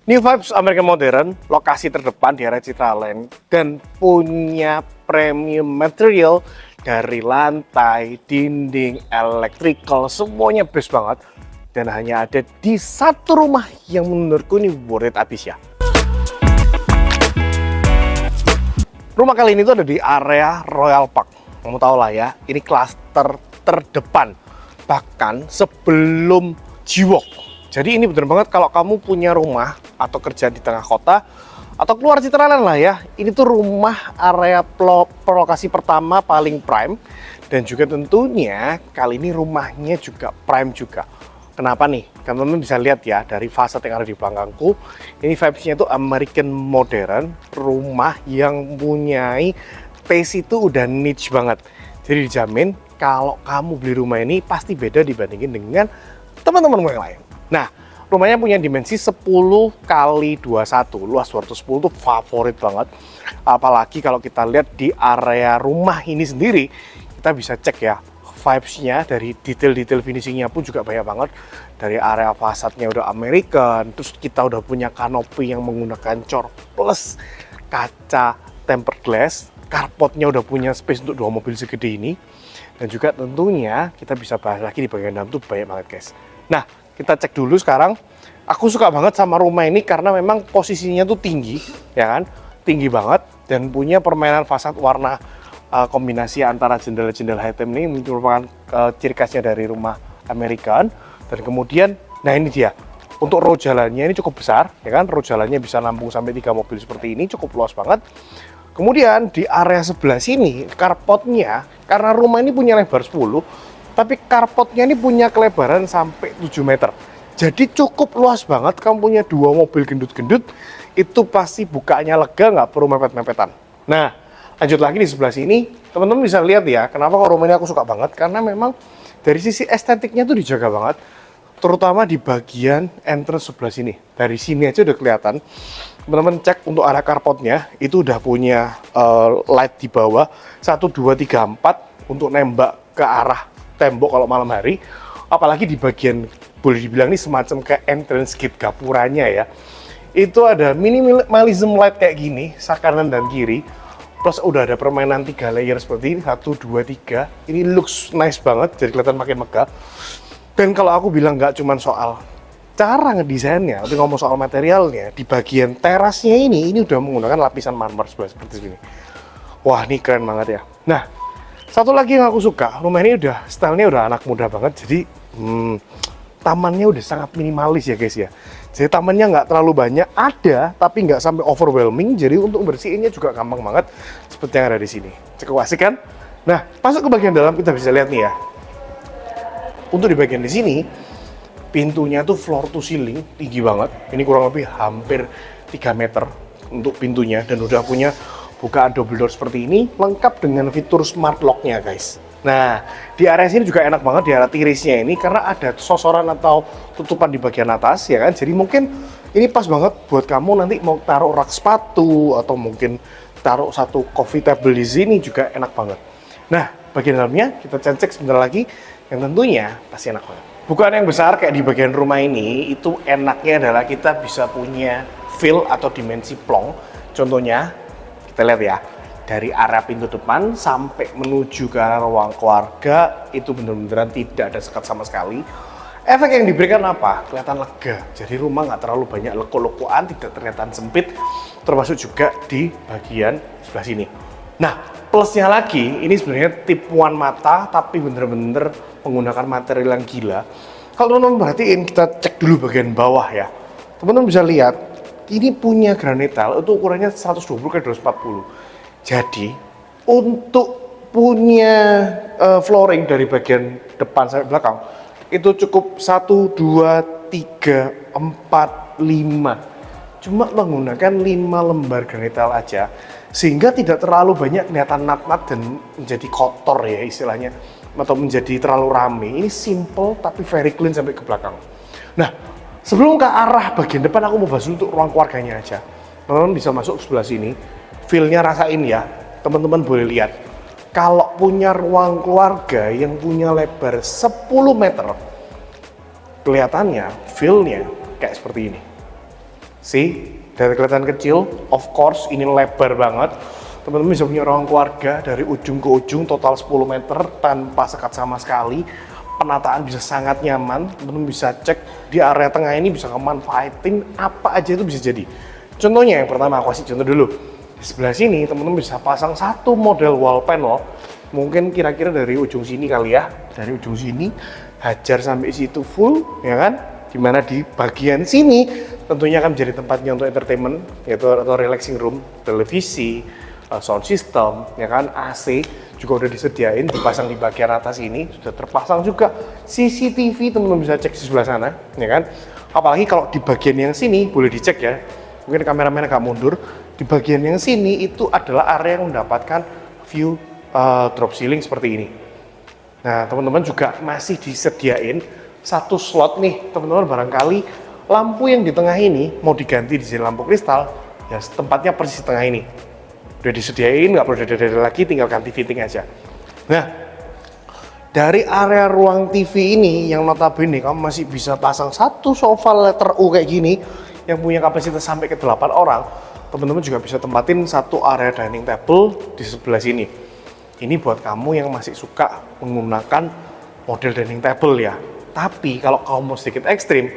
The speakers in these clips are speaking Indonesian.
New Vibes American Modern, lokasi terdepan di area Citraland dan punya premium material dari lantai, dinding, electrical, semuanya best banget. Dan hanya ada di satu rumah yang menurutku ini worth it abis ya. Rumah kali ini tuh ada di area Royal Park. Kamu tau lah ya, ini klaster terdepan. Bahkan sebelum G-Walk. Jadi ini bener banget kalau kamu punya rumah atau kerja di tengah kota atau keluar Citraland lah ya. Ini tuh rumah area lokasi pertama paling prime dan juga tentunya kali ini rumahnya juga prime juga. Kenapa nih? Teman-teman bisa lihat ya dari fasad yang ada di belakangku. Ini vibes-nya tuh American modern, rumah yang punyai taste itu udah niche banget. Jadi dijamin kalau kamu beli rumah ini pasti beda dibandingin dengan teman-teman yang lain. Nah, rumahnya punya dimensi 10 kali 21, luas 210 tuh favorit banget. Apalagi kalau kita lihat di area rumah ini sendiri, kita bisa cek ya vibes-nya dari detail-detail finishingnya pun juga banyak banget. Dari area fasadnya udah American, terus kita udah punya kanopi yang menggunakan cor plus kaca tempered glass, carportnya udah punya space untuk 2 mobil segede ini. Dan juga tentunya kita bisa bahas lagi di bagian dalam tuh banyak banget guys. Nah, kita cek dulu sekarang. Aku suka banget sama rumah ini karena memang posisinya tuh tinggi, ya kan? Tinggi banget dan punya permainan fasad warna kombinasi antara jendela-jendela hitam ini merupakan ciri khasnya dari rumah American. Dan kemudian, nah ini dia. Untuk row jalannya ini cukup besar, ya kan? Row jalannya bisa nampung sampai 3 mobil seperti ini, cukup luas banget. Kemudian di area sebelah sini, carportnya, karena rumah ini punya lebar 10, tapi carportnya ini punya kelebaran sampai 7 meter. Jadi cukup luas banget, kamu punya 2 mobil gendut-gendut, itu pasti bukanya lega, nggak perlu mepet-mepetan. Nah, lanjut lagi di sebelah sini, teman-teman bisa lihat ya, kenapa kok rumah ini aku suka banget, karena memang dari sisi estetiknya tuh dijaga banget, terutama di bagian entrance sebelah sini. Dari sini aja udah kelihatan. Teman-teman cek untuk area carportnya, itu udah punya light di bawah, 1, 2, 3, 4, untuk nembak ke arah tembok kalau malam hari. Apalagi di bagian boleh dibilang ini semacam kayak entrance gate gapuranya ya, itu ada minimalism light kayak gini kanan dan kiri, plus udah ada permainan 3 layer seperti ini, 1, 2, 3. Ini looks nice banget, jadi kelihatan makin megah. Dan kalau aku bilang nggak cuma soal cara ngedesainnya, tapi ngomong soal materialnya, di bagian terasnya ini udah menggunakan lapisan marmer seperti ini. Wah, ini keren banget ya. Nah, satu lagi yang aku suka, rumah ini udah stylenya udah anak muda banget, jadi tamannya udah sangat minimalis ya guys ya. Jadi tamannya nggak terlalu banyak, ada tapi nggak sampai overwhelming, jadi untuk bersihinnya juga gampang banget seperti yang ada di sini. Cukup asik kan? Nah, masuk ke bagian dalam kita bisa lihat nih ya. Untuk di bagian di sini, pintunya tuh floor to ceiling, tinggi banget. Ini kurang lebih hampir 3 meter untuk pintunya dan udah punya bukaan double door seperti ini, lengkap dengan fitur smart lock-nya guys. Nah, di area sini juga enak banget di area tirisnya ini karena ada sosoran atau tutupan di bagian atas ya kan. Jadi mungkin ini pas banget buat kamu nanti mau taruh rak sepatu atau mungkin taruh satu coffee table di sini juga enak banget. Nah, bagian dalamnya kita cek sebentar lagi yang tentunya pasti enak banget. Bukan yang besar kayak di bagian rumah ini, itu enaknya adalah kita bisa punya feel atau dimensi plong. Contohnya, kita lihat ya, dari area pintu depan sampai menuju ke arah ruang keluarga itu bener-beneran tidak ada sekat sama sekali. Efek yang diberikan apa? Kelihatan lega. Jadi rumah nggak terlalu banyak leko-lekoan, tidak terlihat sempit, termasuk juga di bagian sebelah sini. Nah, plusnya lagi, ini sebenarnya tipuan mata, tapi bener-bener menggunakan material yang gila. Kalau teman-teman perhatiin, kita cek dulu bagian bawah ya. Teman-teman bisa lihat, ini punya granit tile, itu ukurannya 120 x 240. Jadi, untuk punya flooring dari bagian depan sampai belakang, itu cukup 1, 2, 3, 4, 5. Cuma menggunakan 5 lembar granit tile aja, sehingga tidak terlalu banyak kelihatan nat-nat dan menjadi kotor ya istilahnya, atau menjadi terlalu rame. Ini simple tapi very clean sampai ke belakang. Nah, sebelum ke arah bagian depan, aku mau bahas untuk ruang keluarganya aja. Teman-teman bisa masuk sebelah sini, feel-nya rasain ya. Teman-teman boleh lihat, kalau punya ruang keluarga yang punya lebar 10 meter, kelihatannya, feel-nya kayak seperti ini. See, dari kelihatan kecil, of course ini lebar banget. Teman-teman bisa punya ruang keluarga dari ujung ke ujung total 10 meter tanpa sekat sama sekali. Penataan bisa sangat nyaman. Teman-teman bisa cek di area tengah ini bisa manfaatin apa aja itu bisa jadi. Contohnya yang pertama aku kasih contoh dulu. Di sebelah sini teman-teman bisa pasang satu model wall panel. Mungkin kira-kira dari ujung sini kali ya, dari ujung sini hajar sampai situ full, ya kan? Dimana di bagian sini tentunya akan menjadi tempatnya untuk entertainment, yaitu atau relaxing room, televisi, sound system, ya kan, AC juga udah disediain, dipasang di bagian atas ini, sudah terpasang juga CCTV, teman-teman bisa cek di sebelah sana, ya kan? Apalagi kalau di bagian yang sini boleh dicek ya, mungkin kameramen agak mundur, di bagian yang sini itu adalah area yang mendapatkan view drop ceiling seperti ini. Nah, teman-teman juga masih disediain satu slot nih, teman-teman, barangkali lampu yang di tengah ini mau diganti di sini lampu kristal, ya tempatnya persis tengah ini. Udah disediain, nggak perlu dada lagi, tinggal ganti fitting aja. Nah, dari area ruang TV ini yang notabene kamu masih bisa pasang satu sofa letter U kayak gini yang punya kapasitas sampai ke 8 orang, teman-teman juga bisa tempatin satu area dining table di sebelah sini. Ini buat kamu yang masih suka menggunakan model dining table ya. Tapi kalau kamu mau sedikit ekstrim,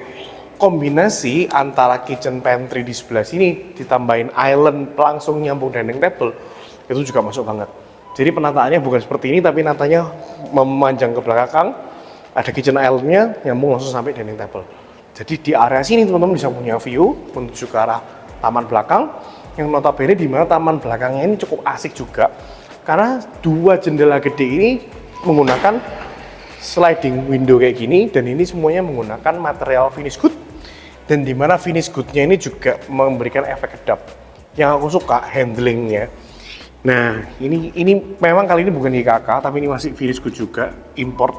kombinasi antara kitchen pantry di sebelah sini ditambahin island langsung nyambung dining table, itu juga masuk banget. Jadi penataannya bukan seperti ini, tapi natanya memanjang ke belakang, ada kitchen islandnya nyambung langsung sampai dining table. Jadi di area sini teman-teman bisa punya view menuju ke arah taman belakang, yang notabene di mana taman belakangnya ini cukup asik juga. Karena dua jendela gede ini menggunakan sliding window kayak gini, dan ini semuanya menggunakan material finish good, dan dimana finish goodnya ini juga memberikan efek kedap. Yang aku suka handlingnya. Nah, ini memang kali ini bukan IKK, tapi ini masih finish good juga, import,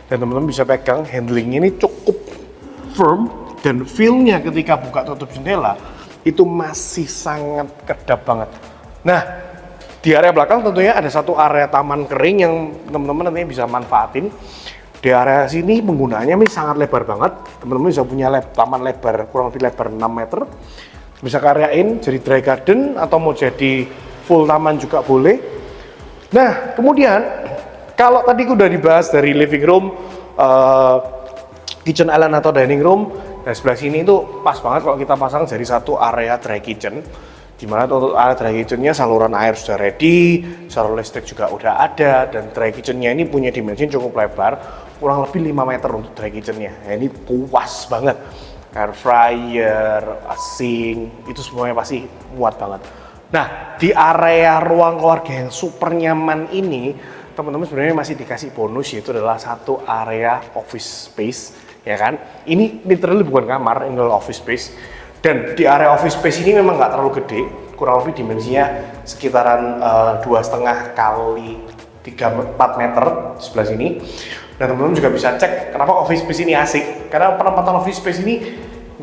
dan teman-teman bisa pegang handlingnya ini cukup firm, dan feel-nya ketika buka tutup jendela itu masih sangat kedap banget. Nah, di area belakang tentunya ada satu area taman kering yang teman-teman nantinya bisa manfaatin. Di area sini penggunaannya ini sangat lebar banget. Teman-teman bisa punya taman lebar, kurang lebih lebar 6 meter. Bisa karyain jadi dry garden atau mau jadi full taman juga boleh. Nah, kemudian kalau tadi udah dibahas dari living room, kitchen island atau dining room, dan sebelah sini itu pas banget kalau kita pasang jadi satu area dry kitchen. Dimana untuk area dry kitchen-nya saluran air sudah ready, saluran listrik juga udah ada, dan dry kitchen-nya ini punya dimensi cukup lebar, kurang lebih 5 meter untuk dry kitchen-nya. Nah, ini puas banget. Air fryer, sink, itu semuanya pasti muat banget. Nah, di area ruang keluarga yang super nyaman ini, teman-teman sebenarnya masih dikasih bonus, yaitu adalah satu area office space, ya kan? Ini literally bukan kamar, ini adalah office space. Dan di area office space ini memang nggak terlalu gede, kurang lebih dimensinya sekitaran 2,5 kali 3-4 meter di sebelah sini. Dan teman-teman juga bisa cek kenapa office space ini asik, karena penempatan office space ini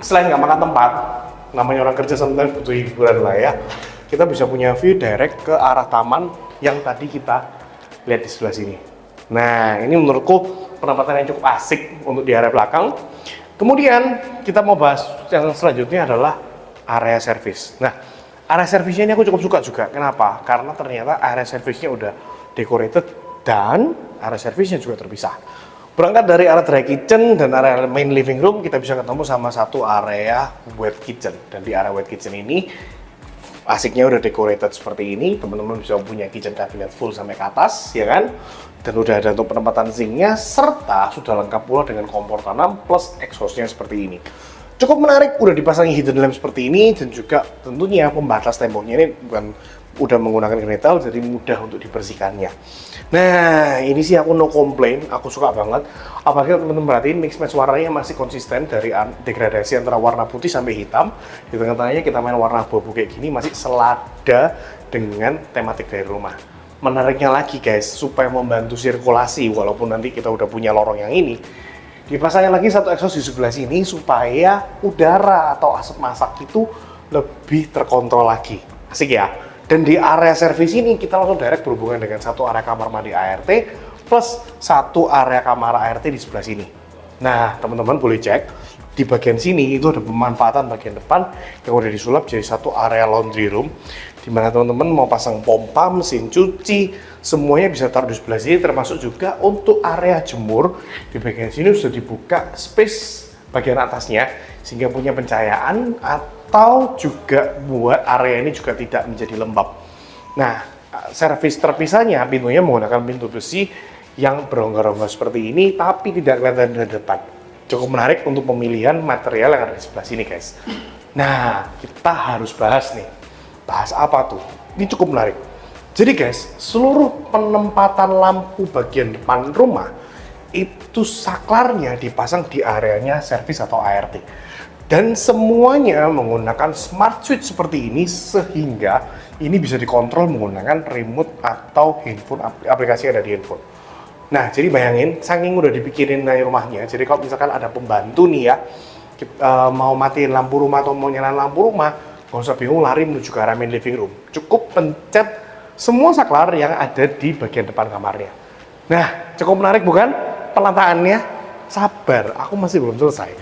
selain nggak makan tempat, namanya orang kerja sometimes butuh hiburan lah ya, kita bisa punya view direct ke arah taman yang tadi kita lihat di sebelah sini. Nah, ini menurutku penempatan yang cukup asik untuk di area belakang. Kemudian kita mau bahas yang selanjutnya adalah area service. Nah, area service-nya ini aku cukup suka juga. Kenapa? Karena ternyata area service-nya udah decorated dan area service-nya juga terpisah. Berangkat dari area dry kitchen dan area main living room, kita bisa ketemu sama satu area wet kitchen. Dan di area wet kitchen ini asiknya udah decorated seperti ini. Teman-teman bisa punya kitchen cabinet full sampai ke atas, ya kan? Dan udah ada untuk penempatan sinknya, serta sudah lengkap pula dengan kompor tanam plus exhaustnya seperti ini. Cukup menarik, udah dipasangi hidden lamp seperti ini, dan juga tentunya pembatas temboknya ini bukan udah menggunakan gretel, jadi mudah untuk dibersihkannya. Nah, ini sih aku no complain, aku suka banget. Apalagi teman-teman perhatiin mix match warnanya masih konsisten dari degradasi antara warna putih sampai hitam. Di tengah-tengahnya kita main warna abu-abu kayak gini, masih selada dengan tematik dari rumah. Menariknya lagi guys, supaya membantu sirkulasi walaupun nanti kita udah punya lorong yang ini, dipasangin lagi satu exhaust di sebelah sini supaya udara atau asap masak itu lebih terkontrol lagi. Asik ya. Dan di area servis ini kita langsung direct berhubungan dengan satu area kamar mandi ART plus satu area kamar ART di sebelah sini. Nah, teman-teman boleh cek di bagian sini itu ada pemanfaatan bagian depan yang udah disulap jadi satu area laundry room, dimana teman-teman mau pasang pompa, mesin cuci, semuanya bisa taruh di sebelah sini, termasuk juga untuk area jemur. Di bagian sini sudah dibuka space bagian atasnya sehingga punya pencahayaan atau juga buat area ini juga tidak menjadi lembab. Nah, servis terpisahnya pintunya menggunakan pintu besi yang berongga-rongga seperti ini tapi tidak kelihatan dari depan. Cukup menarik untuk pemilihan material yang ada di sebelah sini, guys. Nah, kita harus bahas nih. Bahas apa tuh? Ini cukup menarik. Jadi guys, seluruh penempatan lampu bagian depan rumah itu saklarnya dipasang di areanya servis atau ART. Dan semuanya menggunakan smart switch seperti ini sehingga ini bisa dikontrol menggunakan remote atau handphone, aplikasi yang ada di handphone. Nah, jadi bayangin, saking udah dipikirin dari rumahnya, jadi kalau misalkan ada pembantu nih ya, mau matiin lampu rumah atau mau nyalain lampu rumah, gak usah bingung lari menuju ke arah main living room. Cukup pencet semua saklar yang ada di bagian depan kamarnya. Nah, cukup menarik bukan? Pelataannya, sabar, aku masih belum selesai.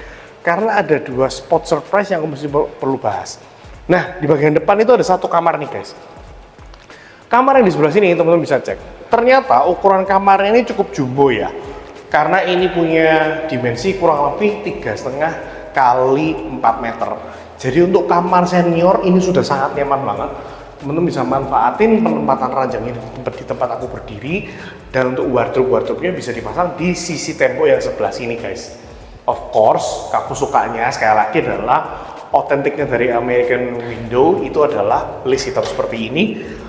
Karena ada dua spot surprise yang aku mesti perlu bahas. Nah, di bagian depan itu ada satu kamar nih guys. Kamar yang di sebelah sini teman-teman bisa cek. Ternyata ukuran kamarnya ini cukup jumbo ya. Karena ini punya dimensi kurang lebih 3,5 kali 4 meter. Jadi untuk kamar senior ini sudah sangat nyaman banget. Teman-teman bisa manfaatin penempatan ranjang ini di tempat aku berdiri. Dan untuk wardrobe-wardrobe-nya bisa dipasang di sisi tembok yang sebelah sini guys. Of course, aku sukanya sekali lagi adalah otentiknya dari American Window itu adalah list hitam seperti ini.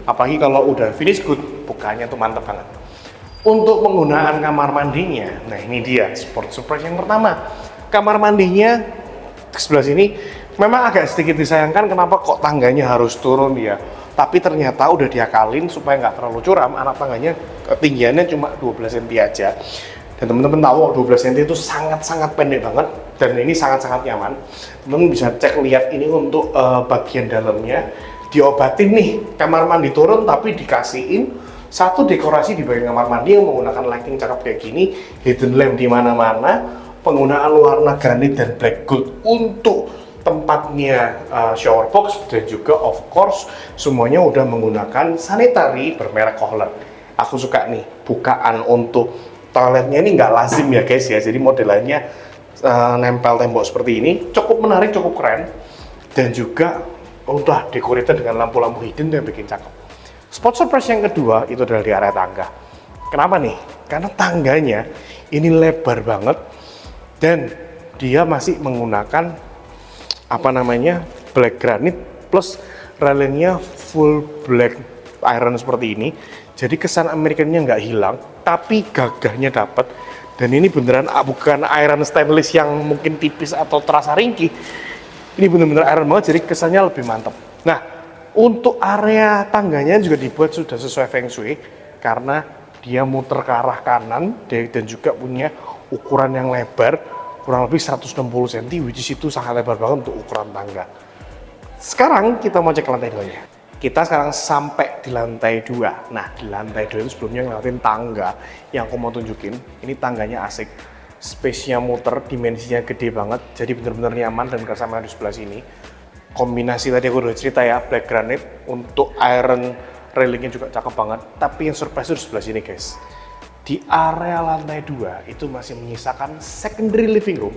Apalagi kalau udah finish good, bukannya tuh mantep banget. Untuk penggunaan kamar mandinya, nah ini dia sport surprise yang pertama. Kamar mandinya sebelah sini memang agak sedikit disayangkan kenapa kok tangganya harus turun ya. Tapi ternyata udah diakalin supaya nggak terlalu curam, anak tangganya ketinggiannya cuma 12 cm aja. Dan teman-teman tahu 12 cm itu sangat-sangat pendek banget dan ini sangat-sangat nyaman. Teman-teman bisa cek lihat ini untuk bagian dalamnya diobatin nih, kamar mandi turun tapi dikasihin satu dekorasi di bagian kamar mandi yang menggunakan lighting cakep kayak gini, hidden lamp di mana-mana, penggunaan warna granit dan black gold untuk tempatnya shower box dan juga of course semuanya udah menggunakan sanitary bermerek Kohler. Aku suka nih bukaan untuk toiletnya ini nggak lazim ya guys ya, jadi modelannya nempel tembok seperti ini, cukup menarik, cukup keren dan juga udah decorated dengan lampu-lampu hidden yang bikin cakep. Spot surprise yang kedua itu adalah di area tangga. Kenapa nih? Karena tangganya ini lebar banget dan dia masih menggunakan apa namanya black granite plus railingnya full black iron seperti ini. Jadi kesan Americannya nggak hilang, tapi gagahnya dapat. Dan ini beneran bukan iron stainless yang mungkin tipis atau terasa ringkih. Ini bener-bener iron banget, jadi kesannya lebih mantap. Nah, untuk area tangganya juga dibuat sudah sesuai feng shui karena dia muter ke arah kanan dan juga punya ukuran yang lebar kurang lebih 160 cm, which is itu sangat lebar banget untuk ukuran tangga. Sekarang kita mau cek lantai 2-nya. Kita sekarang sampai di lantai 2. Nah, di lantai 2 itu sebelumnya ngeliatin tangga yang aku mau tunjukin. Ini tangganya asik. Space-nya muter, dimensinya gede banget, jadi benar-benar nyaman dan kesamaan di sebelah sini. Kombinasi tadi aku udah cerita ya, black granite untuk iron railingnya juga cakep banget. Tapi yang surprise itu di sebelah sini guys. Di area lantai 2 itu masih menyisakan secondary living room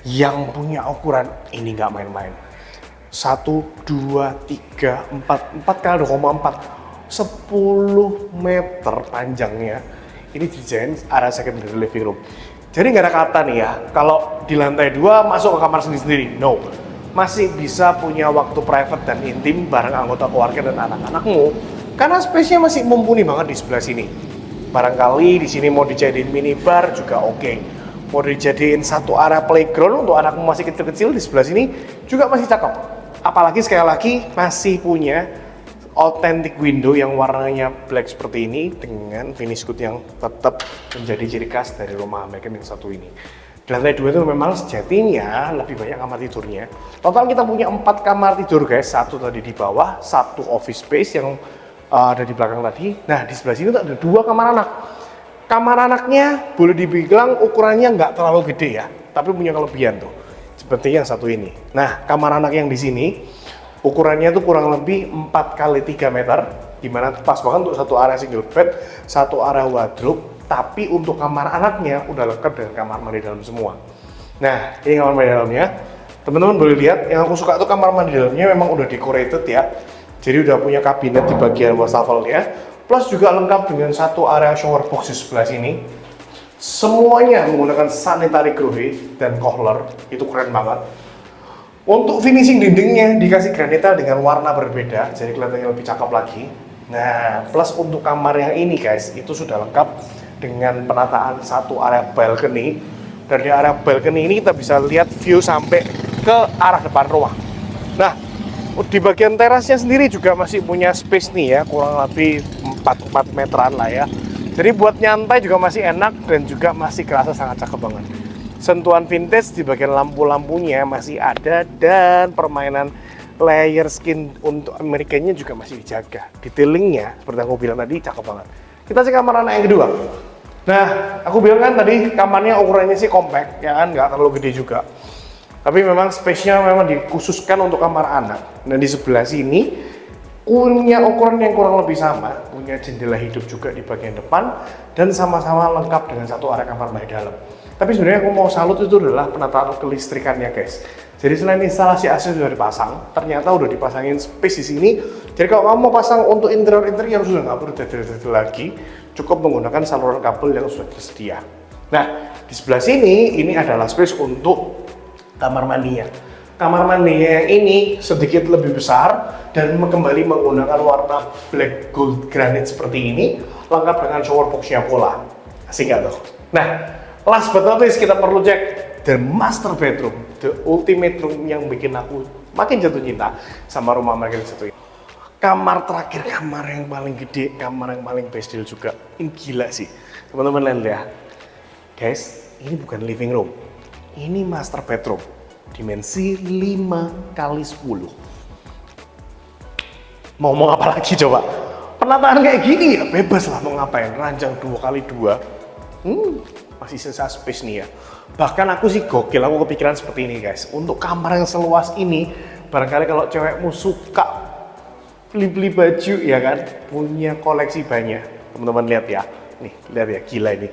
yang punya ukuran ini nggak main-main. 1, 2, 3, 4 kali 2,4 10 meter panjangnya. Ini desain area secondary living room. Jadi nggak ada kata nih ya, kalau di lantai 2 masuk ke kamar sendiri-sendiri, no. Masih bisa punya waktu private dan intim bareng anggota keluarga dan anak-anakmu, karena space-nya masih mumpuni banget di sebelah sini. Barangkali di sini mau dijadiin minibar juga oke. Mau dijadiin satu area playground untuk anakmu masih kecil-kecil di sebelah sini juga masih cakep. Apalagi sekali lagi masih punya authentic window yang warnanya black seperti ini dengan finish good yang tetap menjadi ciri khas dari rumah American yang satu ini. Di lantai 2 itu memang sejatinya lebih banyak kamar tidurnya. Total kita punya 4 kamar tidur guys, satu tadi di bawah, satu office space yang ada di belakang tadi. Nah di sebelah sini tuh ada 2 kamar anak. Kamar anaknya boleh dibilang ukurannya nggak terlalu gede ya, tapi punya kelebihan tuh. seperti yang satu ini. Nah, kamar anak yang di sini ukurannya tuh kurang lebih 4 kali 3 meter, dimana pas banget untuk satu area single bed, satu area wardrobe, tapi untuk kamar anaknya udah lengkap dengan kamar mandi dalam semua. Nah, ini kamar mandi dalamnya. Teman-teman boleh lihat, yang aku suka tuh kamar mandi dalamnya memang udah decorated ya. Jadi udah punya kabinet di bagian wastafelnya, plus juga lengkap dengan satu area shower box di sebelah sini. Semuanya menggunakan sanitary grohe dan kohler, itu keren banget. Untuk finishing dindingnya dikasih granita dengan warna berbeda, jadi kelihatannya lebih cakep lagi. Nah, plus untuk kamar yang ini guys, itu sudah lengkap dengan penataan satu area balcony. Dan di area balcony ini kita bisa lihat view sampai ke arah depan rumah. Nah, di bagian terasnya sendiri juga masih punya space nih ya, kurang lebih 4 meteran lah ya. Jadi buat nyantai juga masih enak dan juga masih kerasa sangat cakep banget. Sentuhan vintage di bagian lampu-lampunya masih ada dan permainan layer skin untuk Amerikanya juga masih dijaga. Detailingnya seperti yang aku bilang tadi cakep banget. Kita cek kamar anak yang kedua. Nah, aku bilang kan tadi kamarnya ukurannya sih compact, ya kan, nggak terlalu gede juga. Tapi memang space-nya memang dikhususkan untuk kamar anak. Nah, di sebelah sini punya ukuran yang kurang lebih sama, punya jendela hidup juga di bagian depan, dan sama-sama lengkap dengan satu area kamar mandi dalam. Tapi sebenarnya aku mau salut itu adalah penataan kelistrikannya guys. Jadi selain instalasi AC sudah dipasang, ternyata udah dipasangin space di sini. Jadi kalau kamu mau pasang untuk interior sudah nggak perlu detail-detail lagi, cukup menggunakan saluran kabel yang sudah tersedia. Nah, di sebelah sini ini adalah space untuk kamar mandinya. Kamar mandinya yang ini sedikit lebih besar dan kembali menggunakan warna black gold granite seperti ini, lengkap dengan shower box-nya pula. Asik nggak tuh? Nah, last but not least kita perlu cek the master bedroom, the ultimate room yang bikin aku makin jatuh cinta sama rumah mereka yang satu ini. Kamar terakhir, kamar yang paling gede, kamar yang paling bestil juga. Ini gila sih, teman-teman lihat ya. Guys, ini bukan living room, ini master bedroom. Dimensi 5 kali 10. Mau ngomong apa lagi coba? Penataan kayak gini ya bebas lah mau ngapain. Ranjang 2 kali 2. Masih sisa space nih ya. Bahkan aku sih gokil, aku kepikiran seperti ini guys. Untuk kamar yang seluas ini, barangkali kalau cewekmu suka beli-beli baju ya kan, punya koleksi banyak. Teman-teman lihat ya. Nih, lihat ya, gila ini.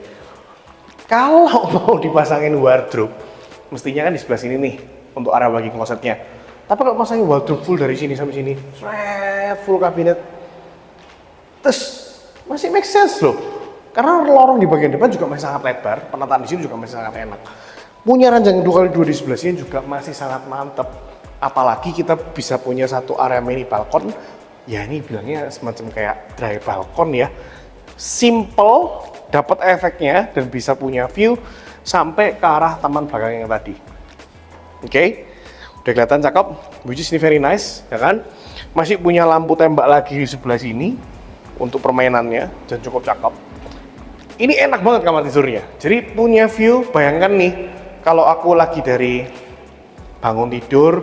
Kalau mau dipasangin wardrobe, mestinya kan di sebelah sini nih untuk area bagi klosetnya. Tapi kalau pasangin wardrobe full dari sini sampai sini, full kabinet, terus masih make sense loh. Karena lorong di bagian depan juga masih sangat lebar, penataan di sini juga masih sangat enak. Punya ranjang 2x2 di sebelah sini juga masih sangat mantep. Apalagi kita bisa punya satu area mini balkon, ya ini bilangnya semacam kayak dry balkon ya. Simple, dapat efeknya dan bisa punya view sampai ke arah taman belakang yang tadi. Oke, udah kelihatan cakep, which is ini very nice, ya kan? Masih punya lampu tembak lagi di sebelah sini untuk permainannya dan cukup cakep. Ini enak banget kamar tidurnya. Jadi punya view, bayangkan nih, kalau aku lagi dari bangun tidur,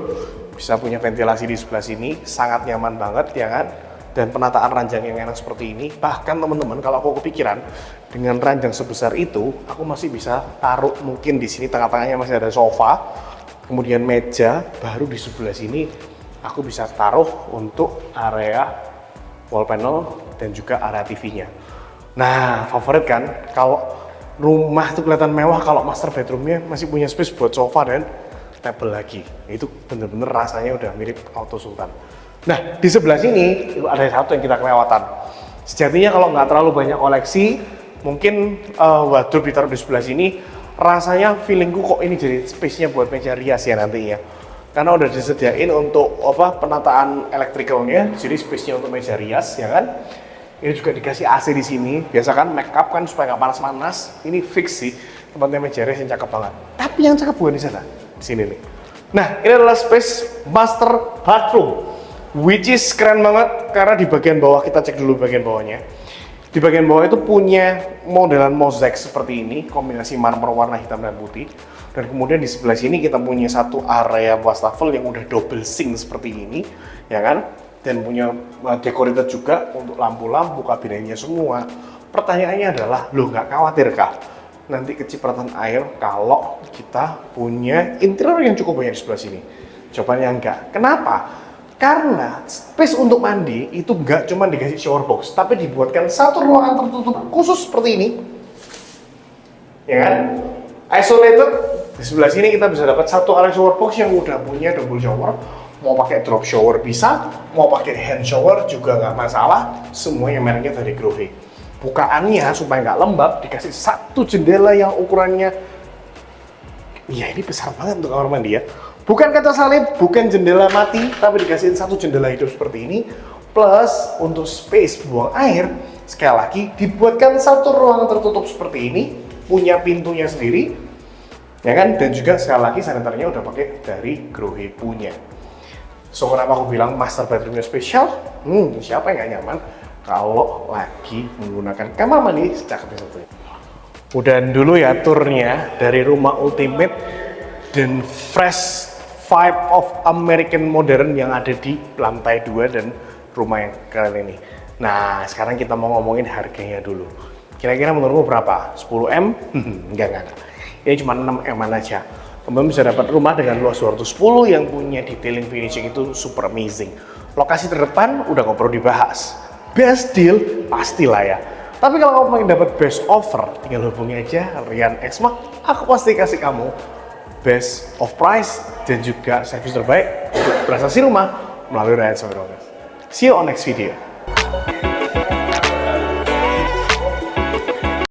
bisa punya ventilasi di sebelah sini, sangat nyaman banget, ya kan? Dan penataan ranjang yang enak seperti ini. Bahkan teman-teman, kalau aku kepikiran dengan ranjang sebesar itu, aku masih bisa taruh mungkin di sini tengah-tengahnya masih ada sofa, kemudian meja, baru di sebelah sini aku bisa taruh untuk area wall panel dan juga area TV-nya. Nah, favorit kan kalau rumah tuh kelihatan mewah kalau master bedroomnya masih punya space buat sofa dan table lagi. Itu bener-bener rasanya udah mirip Auto Sultan. Nah, di sebelah sini ada satu yang kita kelewatan. Sejatinya kalau nggak terlalu banyak koleksi, mungkin wardrobe ditaruh di sebelah sini, rasanya feelingku kok ini jadi space-nya buat meja rias ya nantinya. Karena udah disediain untuk penataan elektrikalnya, jadi space-nya untuk meja rias ya kan. Ini juga dikasih AC di sini. Biasa kan make up kan supaya nggak panas-panas. Ini fix sih tempatnya meja rias yang cakep banget. Tapi yang cakep bukan di sana, di sini nih. Nah, ini adalah space master bathroom. Which is keren banget karena di bagian bawah, kita cek dulu bagian bawahnya. Di bagian bawah itu punya modelan mozaik seperti ini, kombinasi marmer warna hitam dan putih. Dan kemudian di sebelah sini kita punya satu area wastafel yang udah double sink seperti ini, ya kan? Dan punya decorated juga untuk lampu-lampu kabinetnya semua. Pertanyaannya adalah, lo nggak khawatir kah nanti kecipratan air kalau kita punya interior yang cukup banyak di sebelah sini. Jawabannya enggak. Kenapa? Karena space untuk mandi itu enggak cuma dikasih shower box, tapi dibuatkan satu ruangan tertutup khusus seperti ini. Ya kan? Isolated. Di sebelah sini kita bisa dapat satu area shower box yang udah punya double shower. Mau pakai drop shower bisa, mau pakai hand shower juga nggak masalah. Semuanya mereknya dari Grohe. Bukaannya supaya nggak lembab dikasih satu jendela yang ukurannya, ya ini besar banget untuk kamar mandi ya. Bukan kaca salib, bukan jendela mati, tapi dikasihin satu jendela hidup seperti ini. Plus untuk space buang air, sekali lagi dibuatkan satu ruangan tertutup seperti ini, punya pintunya sendiri, ya kan? Dan juga sekali lagi saniternya udah pakai dari Grohe punya. So kenapa aku bilang master bedroomnya spesial? Siapa yang gak nyaman kalau lagi menggunakan kamar mandi secakep satu ini. Udahan dulu ya turnya dari rumah ultimate dan fresh vibe of American modern yang ada di lantai 2 dan rumah yang keren ini. Nah sekarang kita mau ngomongin harganya dulu. Kira-kira menurutmu berapa? 10M? Enggak. Ini cuma 6M aja. Teman bisa dapat rumah dengan luas 210 yang punya detailing finishing itu super amazing. Lokasi terdepan udah nggak perlu dibahas. Best deal pastilah ya. Tapi kalau kamu pengen dapat best offer, tinggal hubungi aja Rian Exmark. Aku pasti kasih kamu best of price dan juga servis terbaik untuk transaksi rumah melalui Rian Exmark. See you on next video.